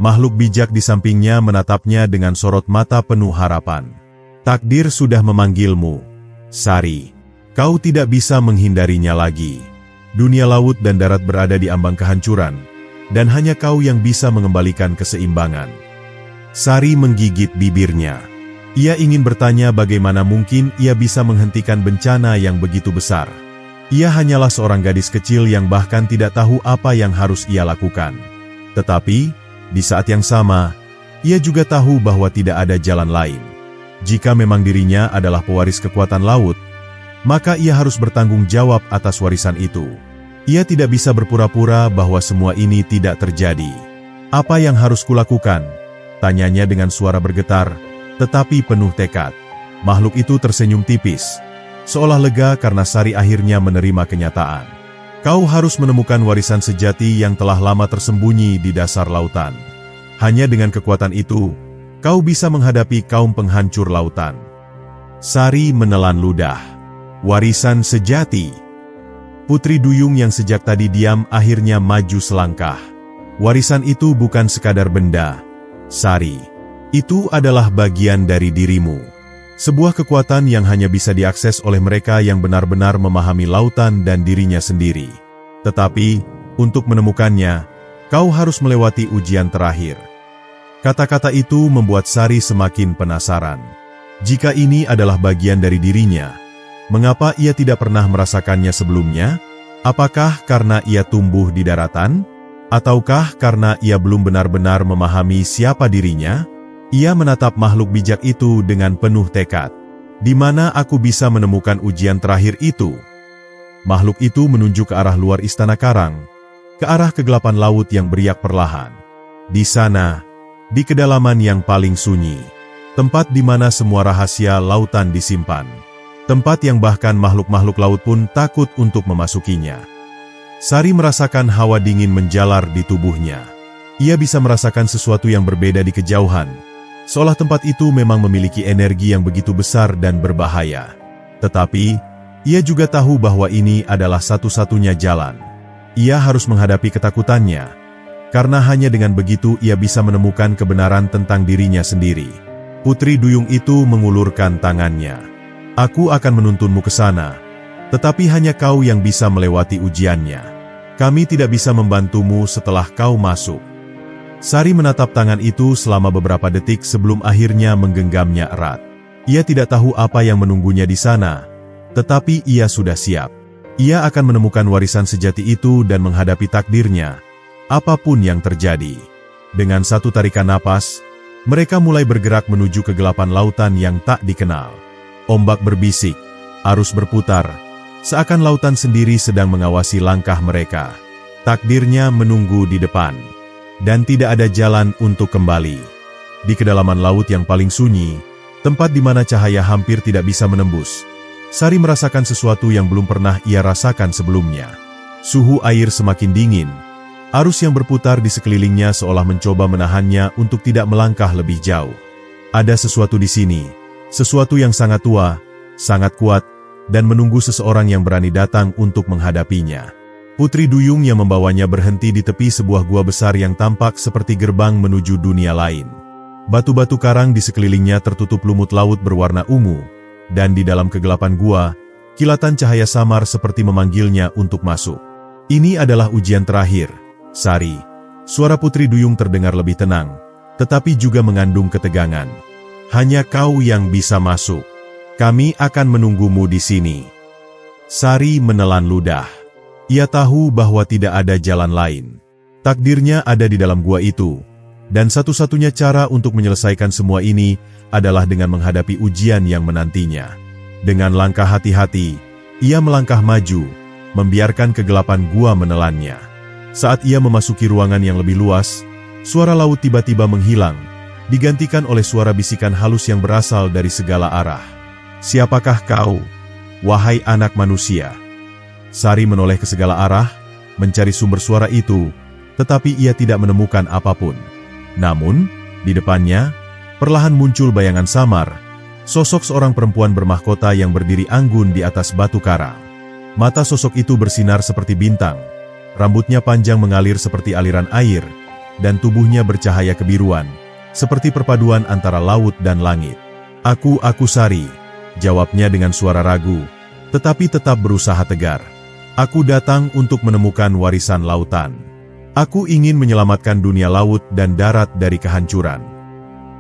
Makhluk bijak di sampingnya menatapnya dengan sorot mata penuh harapan. Takdir sudah memanggilmu, Sari. Kau tidak bisa menghindarinya lagi. Dunia laut dan darat berada di ambang kehancuran, dan hanya kau yang bisa mengembalikan keseimbangan. Sari menggigit bibirnya. Ia ingin bertanya bagaimana mungkin ia bisa menghentikan bencana yang begitu besar. Ia hanyalah seorang gadis kecil yang bahkan tidak tahu apa yang harus ia lakukan. Tetapi, di saat yang sama, ia juga tahu bahwa tidak ada jalan lain. Jika memang dirinya adalah pewaris kekuatan laut, maka ia harus bertanggung jawab atas warisan itu. Ia tidak bisa berpura-pura bahwa semua ini tidak terjadi. Apa yang harus kulakukan? Tanyanya dengan suara bergetar, tetapi penuh tekad. Makhluk itu tersenyum tipis, seolah lega karena Sari akhirnya menerima kenyataan. Kau harus menemukan warisan sejati yang telah lama tersembunyi di dasar lautan. Hanya dengan kekuatan itu, kau bisa menghadapi kaum penghancur lautan. Sari menelan ludah. Warisan sejati. Putri Duyung yang sejak tadi diam akhirnya maju selangkah. Warisan itu bukan sekadar benda, Sari. Itu adalah bagian dari dirimu. Sebuah kekuatan yang hanya bisa diakses oleh mereka yang benar-benar memahami lautan dan dirinya sendiri. Tetapi, untuk menemukannya, kau harus melewati ujian terakhir. Kata-kata itu membuat Sari semakin penasaran. Jika ini adalah bagian dari dirinya, mengapa ia tidak pernah merasakannya sebelumnya? Apakah karena ia tumbuh di daratan? Ataukah karena ia belum benar-benar memahami siapa dirinya? Ia menatap makhluk bijak itu dengan penuh tekad. Di mana aku bisa menemukan ujian terakhir itu? Makhluk itu menunjuk ke arah luar istana karang, ke arah kegelapan laut yang beriak perlahan. Di sana, di kedalaman yang paling sunyi, tempat di mana semua rahasia lautan disimpan. Tempat yang bahkan makhluk-makhluk laut pun takut untuk memasukinya. Sari merasakan hawa dingin menjalar di tubuhnya. Ia bisa merasakan sesuatu yang berbeda di kejauhan, seolah tempat itu memang memiliki energi yang begitu besar dan berbahaya. Tetapi, ia juga tahu bahwa ini adalah satu-satunya jalan. Ia harus menghadapi ketakutannya, karena hanya dengan begitu ia bisa menemukan kebenaran tentang dirinya sendiri. Putri Duyung itu mengulurkan tangannya. Aku akan menuntunmu ke sana, Tetapi hanya kau yang bisa melewati ujiannya. Kami tidak bisa membantumu setelah kau masuk. Sari menatap tangan itu selama beberapa detik sebelum akhirnya menggenggamnya erat. Ia tidak tahu apa yang menunggunya di sana, tetapi ia sudah siap. Ia akan menemukan warisan sejati itu dan menghadapi takdirnya, apapun yang terjadi. Dengan satu tarikan napas, mereka mulai bergerak menuju kegelapan lautan yang tak dikenal. Ombak berbisik, arus berputar, seakan lautan sendiri sedang mengawasi langkah mereka. Takdirnya menunggu di depan, dan tidak ada jalan untuk kembali. Di kedalaman laut yang paling sunyi, tempat di mana cahaya hampir tidak bisa menembus, Sari merasakan sesuatu yang belum pernah ia rasakan sebelumnya. Suhu air semakin dingin. Arus yang berputar di sekelilingnya seolah mencoba menahannya untuk tidak melangkah lebih jauh. Ada sesuatu di sini, sesuatu yang sangat tua, sangat kuat, dan menunggu seseorang yang berani datang untuk menghadapinya. Putri Duyung yang membawanya berhenti di tepi sebuah gua besar yang tampak seperti gerbang menuju dunia lain. Batu-batu karang di sekelilingnya tertutup lumut laut berwarna ungu, dan di dalam kegelapan gua, kilatan cahaya samar seperti memanggilnya untuk masuk. Ini adalah ujian terakhir, Sari. Suara Putri Duyung terdengar lebih tenang, tetapi juga mengandung ketegangan. Hanya kau yang bisa masuk. Kami akan menunggumu di sini. Sari menelan ludah. Ia tahu bahwa tidak ada jalan lain. Takdirnya ada di dalam gua itu, dan satu-satunya cara untuk menyelesaikan semua ini adalah dengan menghadapi ujian yang menantinya. Dengan langkah hati-hati, ia melangkah maju, membiarkan kegelapan gua menelannya. Saat ia memasuki ruangan yang lebih luas, suara laut tiba-tiba menghilang, digantikan oleh suara bisikan halus yang berasal dari segala arah. Siapakah kau, wahai anak manusia? Sari menoleh ke segala arah, mencari sumber suara itu, tetapi ia tidak menemukan apapun. Namun, di depannya, perlahan muncul bayangan samar, sosok seorang perempuan bermahkota yang berdiri anggun di atas batu karang. Mata sosok itu bersinar seperti bintang, rambutnya panjang mengalir seperti aliran air, dan tubuhnya bercahaya kebiruan, seperti perpaduan antara laut dan langit. Aku Sari, jawabnya dengan suara ragu, tetapi tetap berusaha tegar. Aku datang untuk menemukan warisan lautan. Aku ingin menyelamatkan dunia laut dan darat dari kehancuran.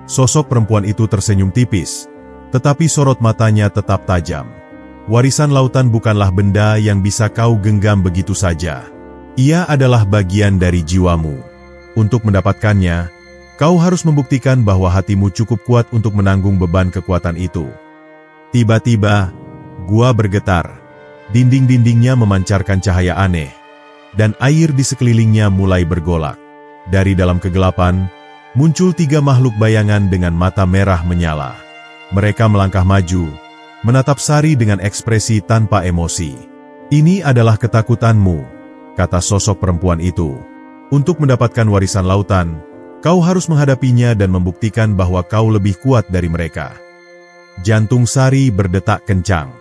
Sosok perempuan itu tersenyum tipis, tetapi sorot matanya tetap tajam. Warisan lautan bukanlah benda yang bisa kau genggam begitu saja. Ia adalah bagian dari jiwamu. Untuk mendapatkannya, kau harus membuktikan bahwa hatimu cukup kuat untuk menanggung beban kekuatan itu. Tiba-tiba, gua bergetar. Dinding-dindingnya memancarkan cahaya aneh, dan air di sekelilingnya mulai bergolak. Dari dalam kegelapan, muncul 3 makhluk bayangan dengan mata merah menyala. Mereka melangkah maju, menatap Sari dengan ekspresi tanpa emosi. Ini adalah ketakutanmu, kata sosok perempuan itu. Untuk mendapatkan warisan lautan, kau harus menghadapinya dan membuktikan bahwa kau lebih kuat dari mereka. Jantung Sari berdetak kencang.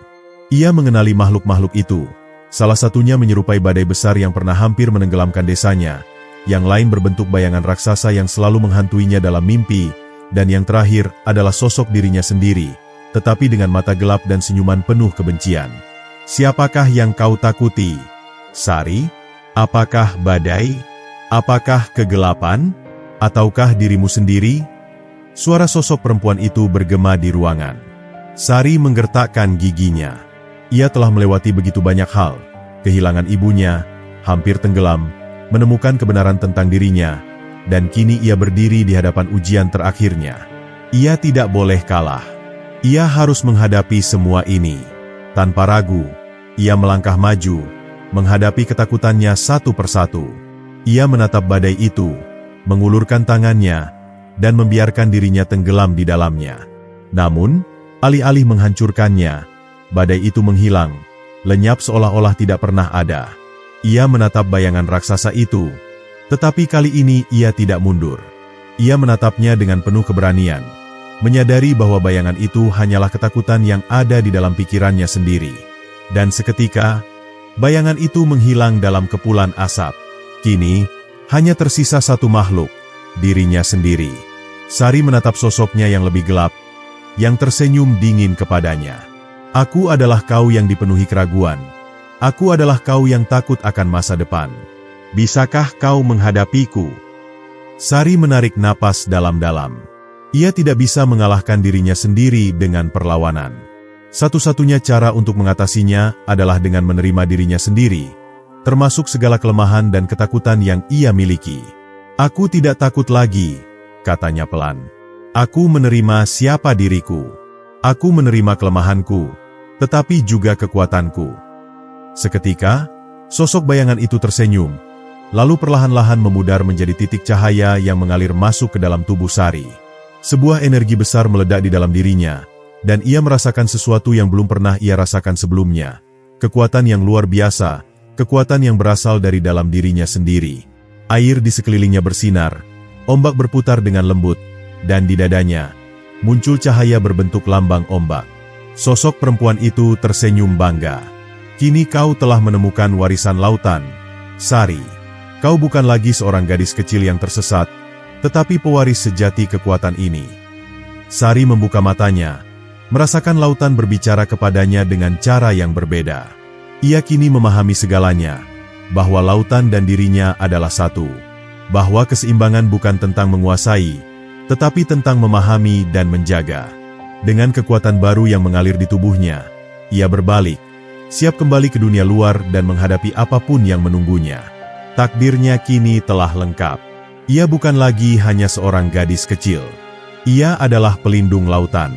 Ia mengenali makhluk-makhluk itu. Salah satunya menyerupai badai besar yang pernah hampir menenggelamkan desanya. Yang lain berbentuk bayangan raksasa yang selalu menghantuinya dalam mimpi. Dan yang terakhir adalah sosok dirinya sendiri, tetapi dengan mata gelap dan senyuman penuh kebencian. Siapakah yang kau takuti, Sari? Apakah badai? Apakah kegelapan? Ataukah dirimu sendiri? Suara sosok perempuan itu bergema di ruangan. Sari menggertakkan giginya. Ia telah melewati begitu banyak hal, kehilangan ibunya, hampir tenggelam, menemukan kebenaran tentang dirinya, dan kini ia berdiri di hadapan ujian terakhirnya. Ia tidak boleh kalah. Ia harus menghadapi semua ini. Tanpa ragu, ia melangkah maju, menghadapi ketakutannya satu persatu. Ia menatap badai itu, mengulurkan tangannya, dan membiarkan dirinya tenggelam di dalamnya. Namun, alih-alih menghancurkannya, badai itu menghilang, lenyap seolah-olah tidak pernah ada. Ia menatap bayangan raksasa itu, tetapi kali ini ia tidak mundur. Ia menatapnya dengan penuh keberanian, menyadari bahwa bayangan itu hanyalah ketakutan yang ada di dalam pikirannya sendiri. Dan seketika, bayangan itu menghilang dalam kepulan asap. Kini, hanya tersisa satu makhluk, dirinya sendiri. Sari menatap sosoknya yang lebih gelap, yang tersenyum dingin kepadanya. Aku adalah kau yang dipenuhi keraguan. Aku adalah kau yang takut akan masa depan. Bisakah kau menghadapiku? Sari menarik napas dalam-dalam. Ia tidak bisa mengalahkan dirinya sendiri dengan perlawanan. Satu-satunya cara untuk mengatasinya adalah dengan menerima dirinya sendiri, termasuk segala kelemahan dan ketakutan yang ia miliki. Aku tidak takut lagi, katanya pelan. Aku menerima siapa diriku. Aku menerima kelemahanku, tetapi juga kekuatanku. Seketika, sosok bayangan itu tersenyum, lalu perlahan-lahan memudar menjadi titik cahaya yang mengalir masuk ke dalam tubuh Sari. Sebuah energi besar meledak di dalam dirinya, dan ia merasakan sesuatu yang belum pernah ia rasakan sebelumnya. Kekuatan yang luar biasa, kekuatan yang berasal dari dalam dirinya sendiri. Air di sekelilingnya bersinar, ombak berputar dengan lembut, dan di dadanya muncul cahaya berbentuk lambang ombak. Sosok perempuan itu tersenyum bangga. Kini kau telah menemukan warisan lautan, Sari. Kau bukan lagi seorang gadis kecil yang tersesat, tetapi pewaris sejati kekuatan ini. Sari membuka matanya, merasakan lautan berbicara kepadanya dengan cara yang berbeda. Ia kini memahami segalanya, bahwa lautan dan dirinya adalah satu. Bahwa keseimbangan bukan tentang menguasai, tetapi tentang memahami dan menjaga. Dengan kekuatan baru yang mengalir di tubuhnya, ia berbalik, siap kembali ke dunia luar dan menghadapi apapun yang menunggunya. Takdirnya kini telah lengkap. Ia bukan lagi hanya seorang gadis kecil. Ia adalah pelindung lautan.